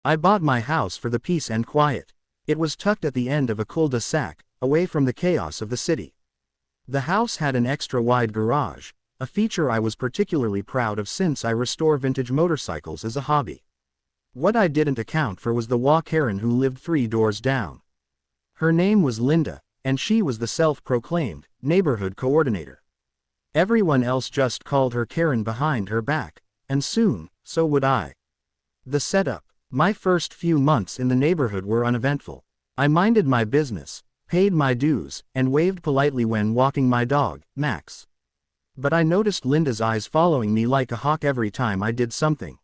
I bought my house for the peace and quiet. It was tucked at the end of a cul-de-sac, away from the chaos of the city. The house had an extra wide garage, a feature I was particularly proud of since I restore vintage motorcycles as a hobby. What I didn't account for was the HOA Karen who lived 3 doors down. Her name was Linda, and she was the self-proclaimed neighborhood coordinator. Everyone else just called her Karen behind her back, and soon, so would I. The setup. My first few months in the neighborhood were uneventful. I minded my business, paid my dues, and waved politely when walking my dog, Max. But I noticed Linda's eyes following me like a hawk every time I did something.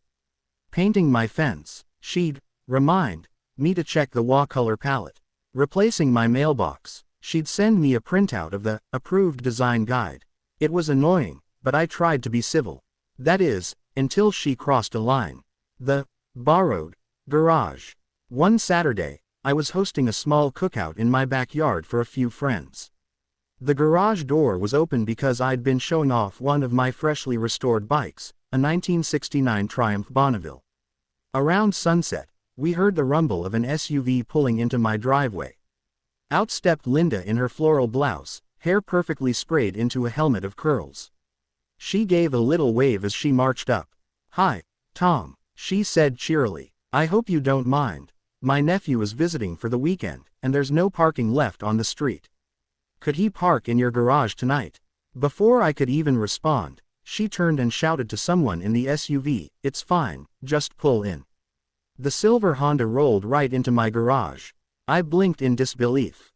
Painting my fence, she'd remind me to check the HOA color palette. Replacing my mailbox, she'd send me a printout of the approved design guide. It was annoying, but I tried to be civil. That is, until she crossed a line. The borrowed garage. One Saturday, I was hosting a small cookout in my backyard for a few friends. The garage door was open because I'd been showing off one of my freshly restored bikes, a 1969 Triumph Bonneville. Around sunset, we heard the rumble of an SUV pulling into my driveway. Out stepped Linda in her floral blouse, hair perfectly sprayed into a helmet of curls. She gave a little wave as she marched up. "Hi, Tom," she said cheerily. "I hope you don't mind. My nephew is visiting for the weekend, and there's no parking left on the street. Could he park in your garage tonight?" Before I could even respond, she turned and shouted to someone in the SUV, "It's fine, just pull in." The silver Honda rolled right into my garage. I blinked in disbelief.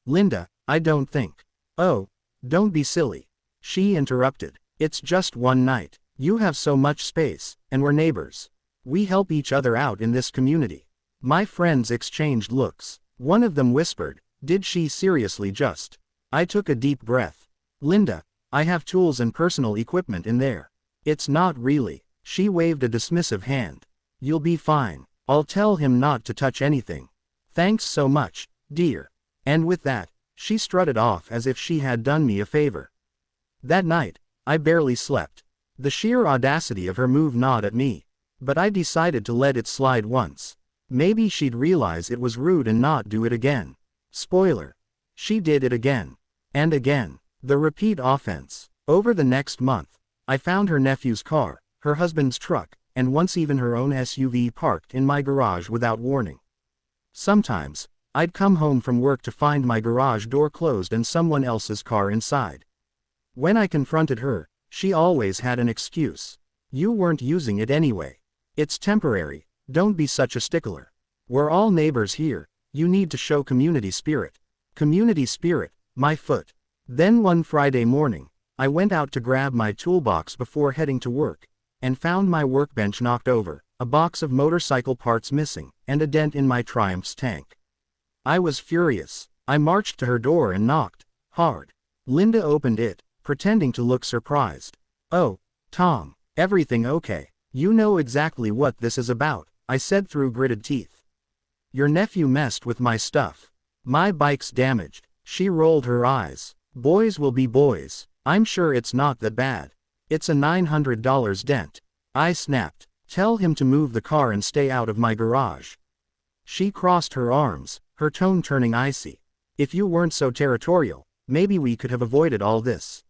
Linda, I don't think." "Oh, don't be silly," she interrupted. "It's just one night. You have so much space, and we're neighbors. We help each other out in this community." My friends exchanged looks. One of them whispered, "Did she seriously just?" I took a deep breath. "Linda, I have tools and personal equipment in there." "It's not really." She waved a dismissive hand. "You'll be fine. I'll tell him not to touch anything. Thanks so much, dear." And with that, she strutted off as if she had done me a favor. That night, I barely slept. The sheer audacity of her move gnawed at me. But I decided to let it slide once. Maybe she'd realize it was rude and not do it again. Spoiler. She did it again. And again. The repeat offense. Over the next month, I found her nephew's car, her husband's truck, and once even her own SUV parked in my garage without warning. Sometimes, I'd come home from work to find my garage door closed and someone else's car inside. When I confronted her, she always had an excuse. "You weren't using it anyway. It's temporary, don't be such a stickler. We're all neighbors here, you need to show community spirit." Community spirit, my foot. Then one Friday morning, I went out to grab my toolbox before heading to work, and found my workbench knocked over, a box of motorcycle parts missing, and a dent in my Triumph's tank. I was furious. I marched to her door and knocked hard. Linda opened it, pretending to look surprised. "Oh, Tom, everything okay? You know exactly what this is about," I said through gritted teeth. "Your nephew messed with my stuff. My bike's damaged." She rolled her eyes. "Boys will be boys. I'm sure it's not that bad. It's a $900 dent." I snapped. "Tell him to move the car and stay out of my garage." She crossed her arms, her tone turning icy. "If you weren't so territorial, maybe we could have avoided all this.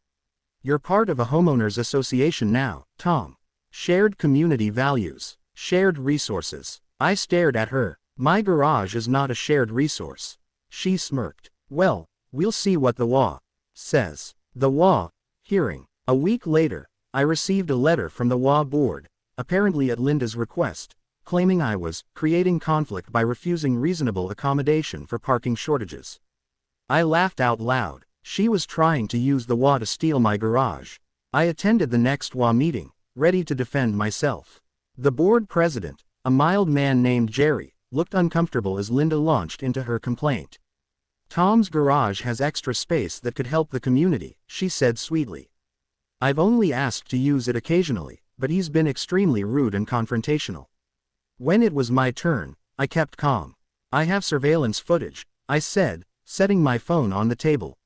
You're part of a homeowners association now, Tom. Shared community values, shared resources." I stared at her. "My garage is not a shared resource." She smirked. "Well, we'll see what the law says." The HOA hearing. A week later, I received a letter from the HOA board, apparently at Linda's request, claiming I was creating conflict by refusing reasonable accommodation for parking shortages. I laughed out loud. She was trying to use the HOA to steal my garage. I attended the next HOA meeting, ready to defend myself. The board president, a mild man named Jerry, looked uncomfortable as Linda launched into her complaint. "Tom's garage has extra space that could help the community," she said sweetly. "I've only asked to use it occasionally, but he's been extremely rude and confrontational." When it was my turn, I kept calm. "I have surveillance footage," I said, setting my phone on the table.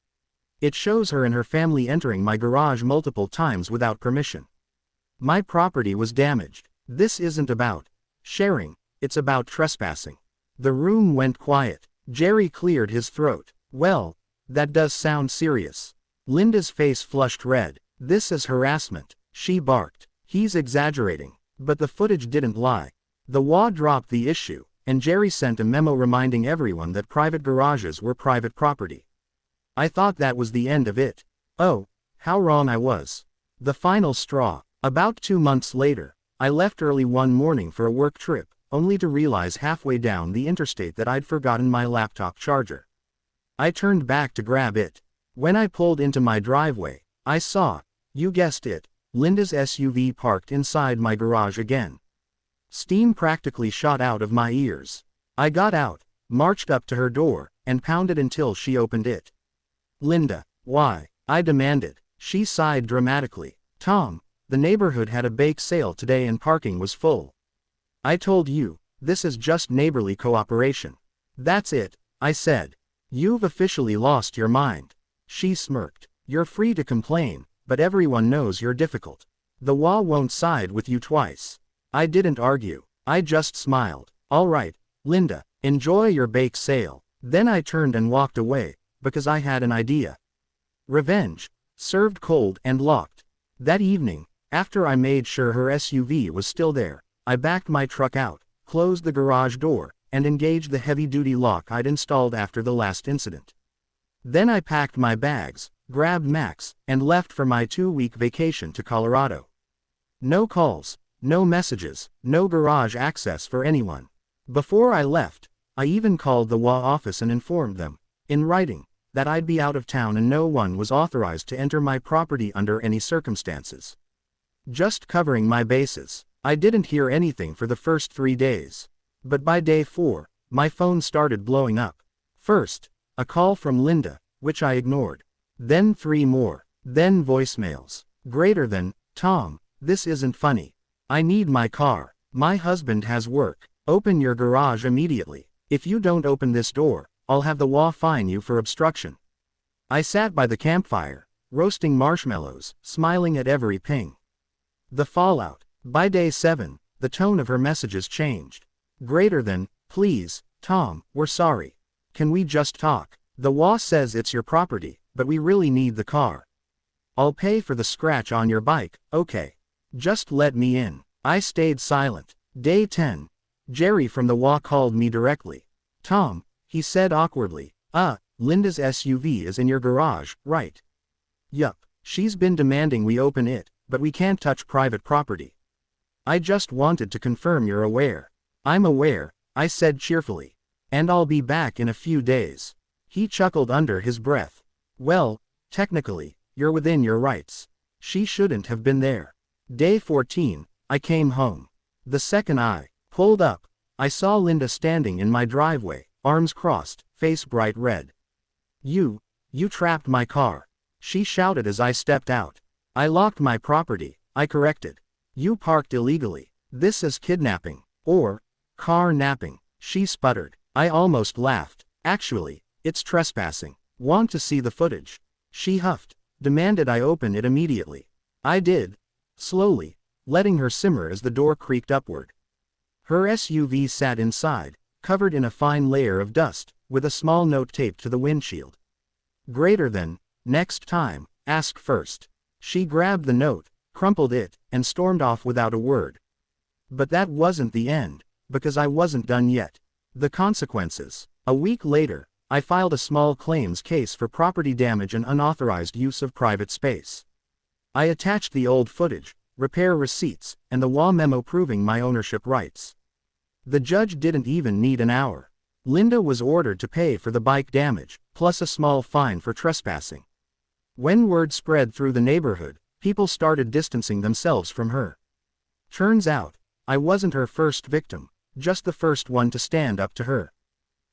"It shows her and her family entering my garage multiple times without permission. My property was damaged. This isn't about sharing. it's about trespassing. The room went quiet. Jerry cleared his throat. Well, that does sound serious. Linda's face flushed red. This is harassment, she barked. He's exaggerating. But the footage didn't lie. The HOA dropped the issue, and Jerry sent a memo reminding everyone that private garages were private property. I thought that was the end of it. Oh, how wrong I was. The final straw. About 2 months later, I left early one morning for a work trip, only to realize halfway down the interstate that I'd forgotten my laptop charger. I turned back to grab it. When I pulled into my driveway, I saw, you guessed it, Linda's SUV parked inside my garage again. Steam practically shot out of my ears. I got out, marched up to her door, and pounded until she opened it. Linda, why? I demanded. She sighed dramatically. Tom, the neighborhood had a bake sale today and parking was full. I told you, this is just neighborly cooperation. That's it, I said. You've officially lost your mind. She smirked. You're free to complain, but everyone knows you're difficult. The HOA won't side with you twice. I didn't argue. I just smiled. All right, Linda, enjoy your bake sale. Then I turned and walked away, because I had an idea. Revenge, served cold and locked. That evening, after I made sure her SUV was still there, I backed my truck out, closed the garage door, and engaged the heavy-duty lock I'd installed after the last incident. Then I packed my bags, grabbed Max, and left for my 2-week vacation to Colorado. No calls, no messages, no garage access for anyone. Before I left, I even called the HOA office and informed them, in writing, that I'd be out of town and no one was authorized to enter my property under any circumstances. Just covering my bases. I didn't hear anything for the first 3 days. But by day 4, my phone started blowing up. First, a call from Linda, which I ignored. Then 3 more. Then voicemails. Greater than, Tom, this isn't funny. I need my car. My husband has work. Open your garage immediately. If you don't open this door, I'll have the HOA fine you for obstruction. I sat by the campfire, roasting marshmallows, smiling at every ping. The fallout. By day 7, the tone of her messages changed. Greater than, please, Tom, we're sorry. Can we just talk? The HOA says it's your property, but we really need the car. I'll pay for the scratch on your bike, okay. Just let me in. I stayed silent. Day 10. Jerry from the HOA called me directly. Tom, he said awkwardly, Linda's SUV is in your garage, right? Yup, she's been demanding we open it, but we can't touch private property. I just wanted to confirm you're aware. I'm aware, I said cheerfully. And I'll be back in a few days. He chuckled under his breath. Well, technically, you're within your rights. She shouldn't have been there. Day 14, I came home. The second I pulled up, I saw Linda standing in my driveway, arms crossed, face bright red. You trapped my car. She shouted as I stepped out. I locked my property, I corrected. You parked illegally. This is kidnapping. Or, car napping. She sputtered. I almost laughed. Actually, it's trespassing. Want to see the footage? She huffed. Demanded I open it immediately. I did. Slowly, letting her simmer as the door creaked upward. Her SUV sat inside, covered in a fine layer of dust, with a small note taped to the windshield. Greater than, next time, ask first. She grabbed the note, crumpled it, and stormed off without a word. But that wasn't the end, because I wasn't done yet. The consequences. A week later, I filed a small claims case for property damage and unauthorized use of private space. I attached the old footage, repair receipts, and the HOA memo proving my ownership rights. The judge didn't even need an hour. Linda was ordered to pay for the bike damage, plus a small fine for trespassing. When word spread through the neighborhood, people started distancing themselves from her. Turns out, I wasn't her first victim, just the first one to stand up to her.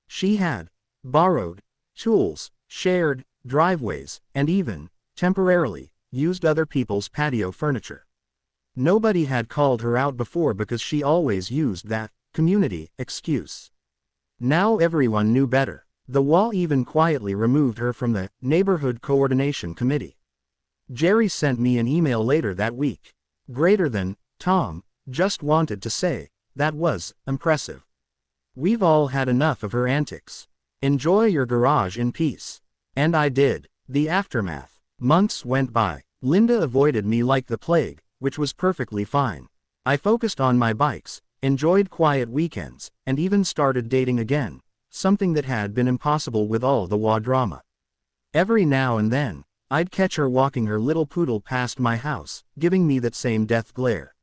She had borrowed tools, shared driveways, and even, temporarily, used other people's patio furniture. Nobody had called her out before because she always used that community excuse. Now everyone knew better. The HOA even quietly removed her from the Neighborhood Coordination Committee. Jerry sent me an email later that week. Greater than, Tom, just wanted to say, That was impressive. We've all had enough of her antics. Enjoy your garage in peace. And I did. The aftermath. Months went by. Linda avoided me like the plague, which was perfectly fine. I focused on my bikes, enjoyed quiet weekends, and even started dating again, something that had been impossible with all the HOA drama. Every now and then, I'd catch her walking her little poodle past my house, giving me that same death glare.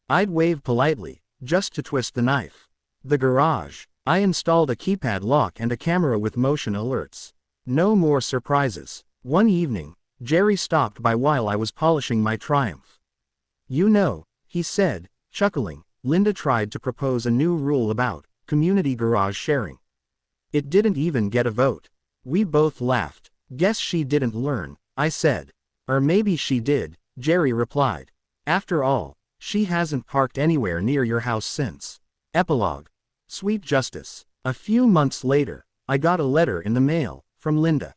I'd wave politely, just to twist the knife. The garage. I installed a keypad lock and a camera with motion alerts. No more surprises. One evening, Jerry stopped by while I was polishing my Triumph. You know, he said, chuckling, Linda tried to propose a new rule about community garage sharing. It didn't even get a vote. We both laughed. Guess she didn't learn, I said. Or maybe she did, Jerry replied. After all, she hasn't parked anywhere near your house since. Epilogue. Sweet justice. A few months later, I got a letter in the mail, from Linda.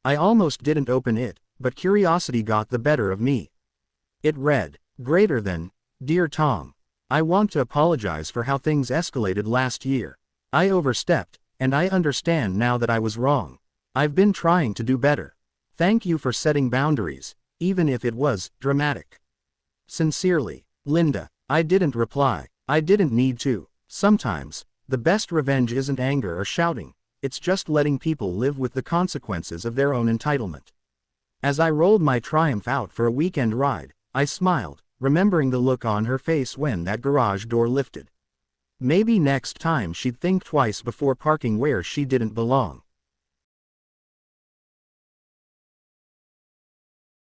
I almost didn't open it, but curiosity got the better of me. It read, "Greater than, Dear Tom. I want to apologize for how things escalated last year. I overstepped, and I understand now that I was wrong. I've been trying to do better. Thank you for setting boundaries, even if it was dramatic. Sincerely, Linda." I didn't reply. I didn't need to. Sometimes, the best revenge isn't anger or shouting, it's just letting people live with the consequences of their own entitlement. As I rolled my Triumph out for a weekend ride, I smiled, remembering the look on her face when that garage door lifted. Maybe next time she'd think twice before parking where she didn't belong.